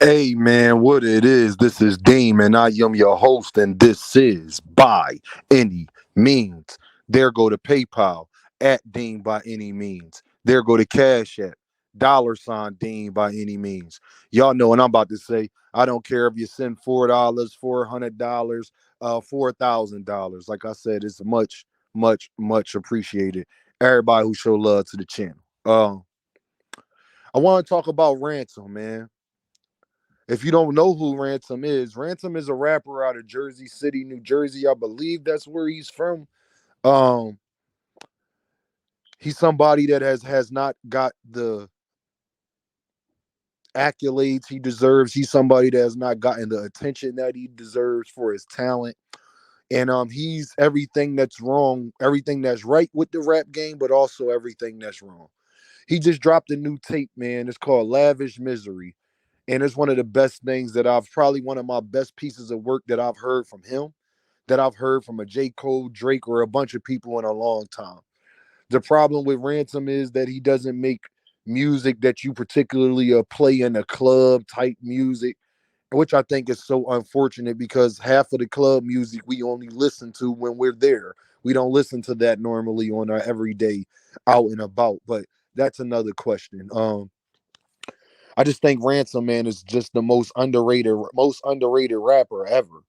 Hey man, what it is? This is Deem, and I am your host, and this is By Any Means. There go to PayPal at Deem by any means. There go to Cash App, $ Deem by any means. Y'all know what I'm about to say. I don't care if you send $4, $400, $4,000. Like I said, it's much appreciated. Everybody who show love to the channel. I want to talk about Ransom, man. If you don't know who Ransom is a rapper out of Jersey City, New Jersey. I believe that's where he's from. Um, he's somebody that has not got the accolades he deserves. He's somebody that has not gotten the attention that he deserves for his talent. And he's everything that's wrong, everything that's right with the rap game, but also everything that's wrong. He just dropped a new tape, man. It's called Lavish Misery. And it's one of the best things that I've probably one of my best pieces of work that I've heard from him, that I've heard from a J. Cole, Drake, or a bunch of people in a long time. The problem with Ransom is that he doesn't make music that you particularly play in a club type music, which I think is so unfortunate because half of the club music we only listen to when we're there. We don't listen to that normally on our everyday out and about. But that's another question. I just think Ransom Man is just the most underrated rapper ever.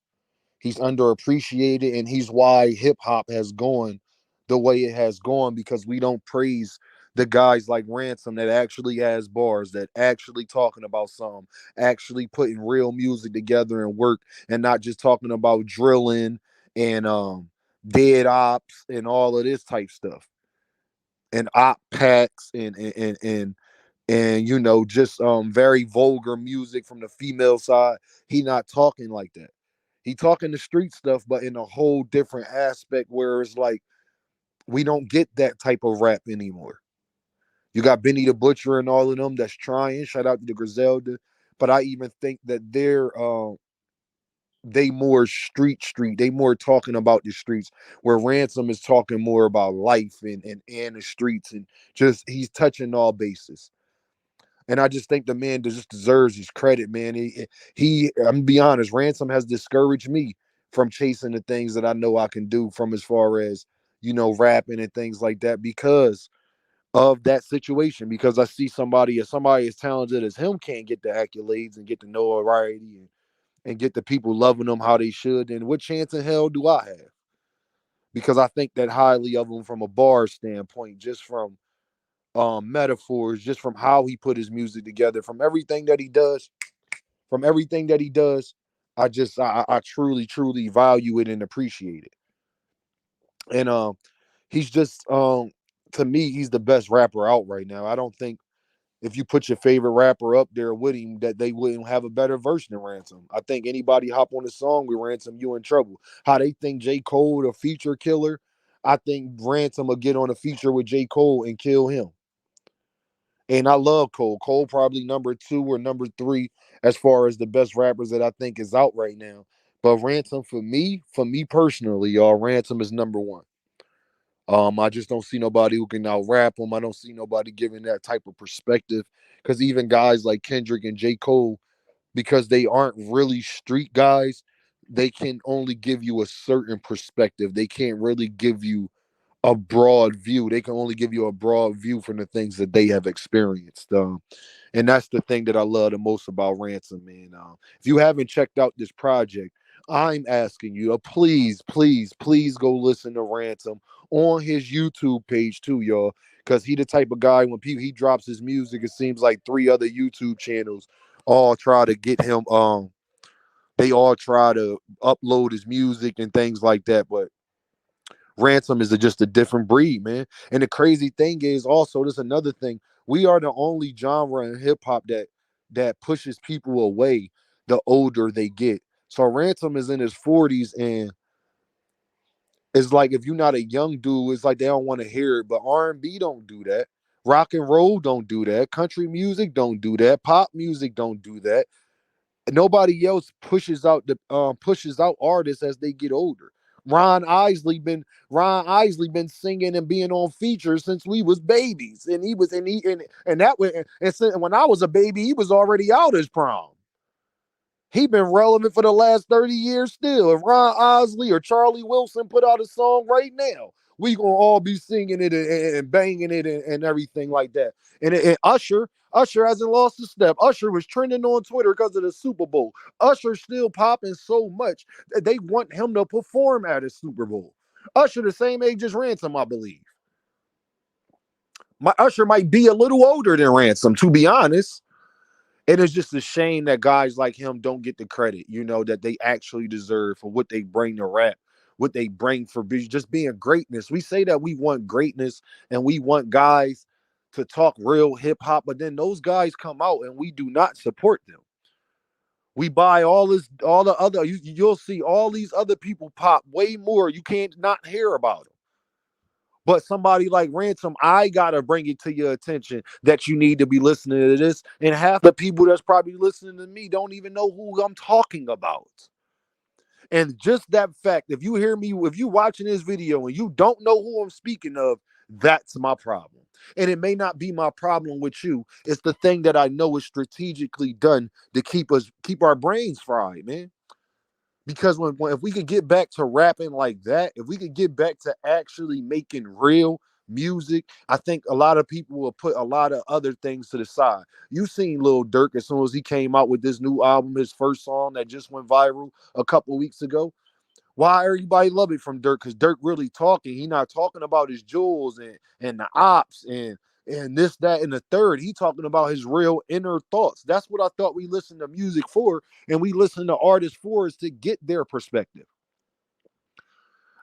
He's underappreciated, and he's why hip hop has gone the way it has gone because we don't praise the guys like Ransom that actually has bars, that actually talking about something, actually putting real music together and work, and not just talking about drilling and dead ops and all of this type stuff and op packs and just very vulgar music from the female side. He not talking like that. He talking the street stuff, but in a whole different aspect where it's like we don't get that type of rap anymore. You got Benny the Butcher and all of them that's trying. Shout out to the Griselda. But I even think that they more street. They more talking about the streets, where Ransom is talking more about life and the streets, and just he's touching all bases. And I just think the man just deserves his credit, man. I'm gonna be honest, Ransom has discouraged me from chasing the things that I know I can do from as far as, rapping and things like that because of that situation. Because I see somebody as talented as him can't get the accolades and get the notoriety and get the people loving them how they should, then what chance in hell do I have? Because I think that highly of him from a bar standpoint, just from metaphors, just from how he put his music together, from everything that he does, from everything that he does. I truly value it and appreciate it. And he's just to me, he's the best rapper out right now. I don't think if you put your favorite rapper up there with him, that they wouldn't have a better version of Ransom. I think anybody hop on a song with Ransom, you in trouble. How they think J. Cole a feature killer, I think Ransom will get on a feature with J. Cole and kill him. And I love Cole. Cole probably number two or number three as far as the best rappers that I think is out right now. But Ransom for me personally, y'all, Ransom is number one. I just don't see nobody who can out rap him. I don't see nobody giving that type of perspective. Because even guys like Kendrick and J. Cole, because they aren't really street guys, they can only give you a certain perspective. They can't really give you a broad view. They can only give you a broad view from the things that they have experienced. And that's the thing that I love the most about Ransom, man. If you haven't checked out this project, I'm asking you to please go listen to Ransom on his YouTube page too, y'all. Because he the type of guy when he drops his music, it seems like three other YouTube channels all try to get him. They all try to upload his music and things like that, but Ransom is just a different breed, man. And the crazy thing is also, there's another thing. We are the only genre in hip hop that pushes people away the older they get. So Ransom is in his 40s, and it's like if you're not a young dude, it's like they don't want to hear it. But R&B don't do that. Rock and roll don't do that. Country music don't do that. Pop music don't do that. Nobody else pushes out artists as they get older. Ron Isley been singing and being on features since we was babies, and he was and he and that way and when I was a baby, he was already out as prom. He been relevant for the last 30 years still. If Ron Osley or Charlie Wilson put out a song right now, we gonna all be singing it and banging it and everything like that. And Usher hasn't lost a step. Usher was trending on Twitter because of the Super Bowl. Usher's still popping so much that they want him to perform at a Super Bowl. Usher the same age as Ransom, I believe. My Usher might be a little older than Ransom, to be honest. It is just a shame that guys like him don't get the credit, that they actually deserve for what they bring to rap, what they bring for just being greatness. We say that we want greatness and we want guys to talk real hip hop, but then those guys come out and we do not support them. We buy all the other, you'll see all these other people pop way more. You can't not hear about them. But somebody like Ransom, I gotta bring it to your attention that you need to be listening to this. And half the people that's probably listening to me don't even know who I'm talking about. And just that fact, if you hear me, if you watching this video and you don't know who I'm speaking of, that's my problem. And it may not be my problem with you. It's the thing that I know is strategically done to keep our brains fried, man. Because when if we could get back to rapping like that, if we could get back to actually making real music, I think a lot of people will put a lot of other things to the side. You seen Lil Durk as soon as he came out with this new album, his first song that just went viral a couple weeks ago. Why everybody love it from Dirk? Because Dirk really talking. He not talking about his jewels and the ops and this, that, and the third. He talking about his real inner thoughts. That's what I thought we listened to music for, and we listen to artists for is to get their perspective.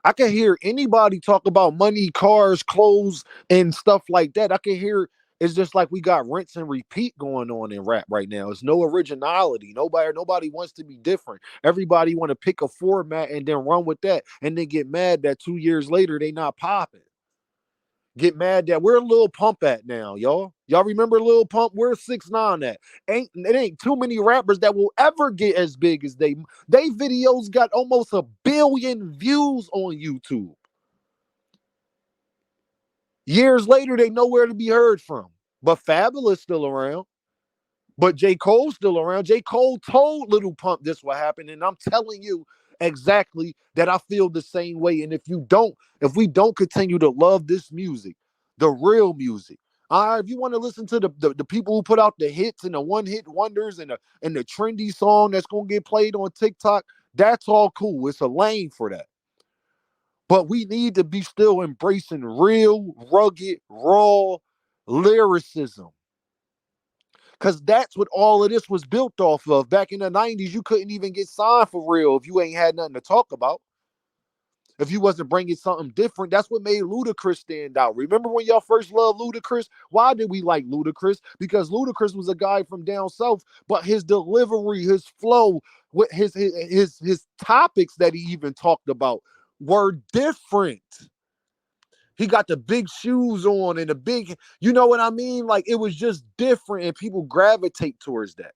I can hear anybody talk about money, cars, clothes, and stuff like that. I can hear it's just like we got rinse and repeat going on in rap right now. It's no originality. Nobody wants to be different. Everybody want to pick a format and then run with that, and then get mad that 2 years later they not popping. Get mad that where Lil Pump at now, y'all. Y'all remember Lil Pump? Where's 6ix9ine at? It ain't too many rappers that will ever get as big as they. They videos got almost 1 billion views on YouTube. Years later, they nowhere to be heard from. But Fabulous still around. But J. Cole's still around. J. Cole told Little Pump this will happen, and I'm telling you exactly that I feel the same way. And if we don't continue to love this music, the real music, if you want to listen to the people who put out the hits and the one-hit wonders and the trendy song that's gonna get played on TikTok, that's all cool. It's a lane for that. But we need to be still embracing real, rugged, raw lyricism. Because that's what all of this was built off of. Back in the 90s, you couldn't even get signed for real if you ain't had nothing to talk about. If you wasn't bringing something different, that's what made Ludacris stand out. Remember when y'all first loved Ludacris? Why did we like Ludacris? Because Ludacris was a guy from down south, but his delivery, his flow, with his topics that he even talked about were different. He got the big shoes on and the big, you know what I mean? Like it was just different and people gravitate towards that.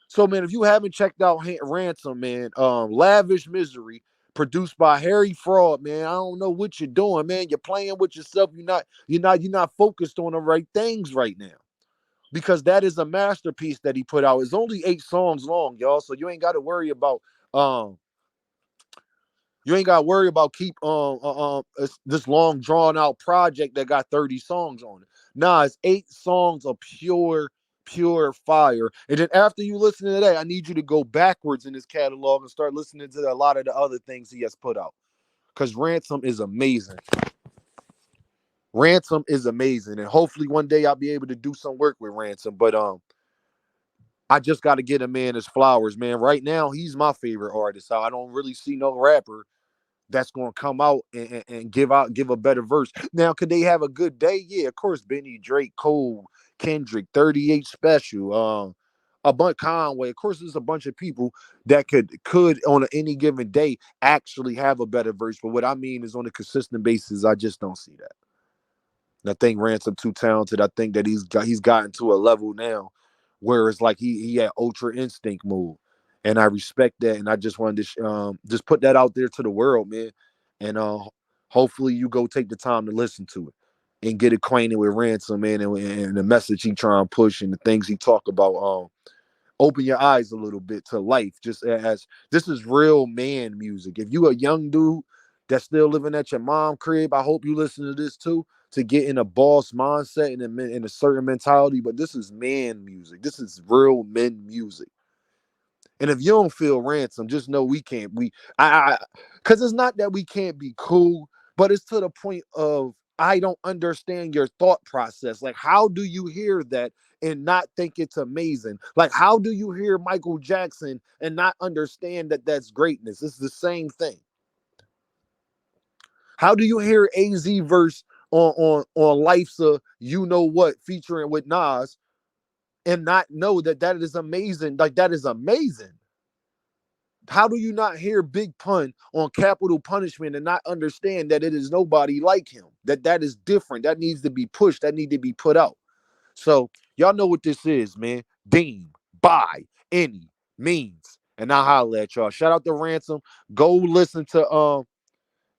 So, man, if you haven't checked out Ransom, man, Lavish Misery, produced by Harry Fraud, man, I don't know what you're doing, man. You're playing with yourself. You're not focused on the right things right now. Because that is a masterpiece that he put out. It's only 8 songs long, y'all. So you ain't got to worry about keep this long drawn out project that got 30 songs on it. Nah, it's 8 songs of pure fire. And then after you listen to that, I need you to go backwards in his catalog and start listening to a lot of the other things he has put out. Because Ransom is amazing. Ransom is amazing. And hopefully one day I'll be able to do some work with Ransom. But I just got to get a man his flowers, man. Right now, he's my favorite artist. I don't really see no rapper that's going to come out and give a better verse. Now, could they have a good day? Yeah, of course. Benny, Drake, Cole, Kendrick, 38 Special, a bunch Conway. Of course, there's a bunch of people that could on any given day actually have a better verse. But what I mean is on a consistent basis, I just don't see that. And I think Ransom too talented. I think that he's gotten to a level now where it's like he had ultra instinct move, and I respect that. And I just wanted to just put that out there to the world, man. And hopefully you go take the time to listen to it and get acquainted with Ransom, man, and the message he try and push and the things he talk about. open your eyes a little bit to life. Just as this is real man music. If you a young dude that's still living at your mom crib, I hope you listen to this too, to get in a boss mindset and in a certain mentality. But this is man music. This is real men music. And if you don't feel Ransom, just know we can't. Because it's not that we can't be cool, but it's to the point of I don't understand your thought process. Like, how do you hear that and not think it's amazing? Like, how do you hear Michael Jackson and not understand that that's greatness? It's the same thing. How do you hear AZ verse on Life's You Know What featuring with Nas and not know that that is amazing? Like, that is amazing. How do you not hear Big Pun on Capital Punishment and not understand that it is nobody like him? That is different. That needs to be pushed. That need to be put out. So y'all know what this is, man. Deem by any means. And I'll holler at y'all. Shout out to Ransom. Go listen to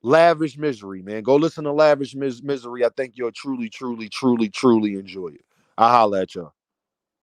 Lavish Misery, man. Go listen to Lavish Misery. I think you'll truly, truly, truly, truly enjoy it. I'll holler at y'all.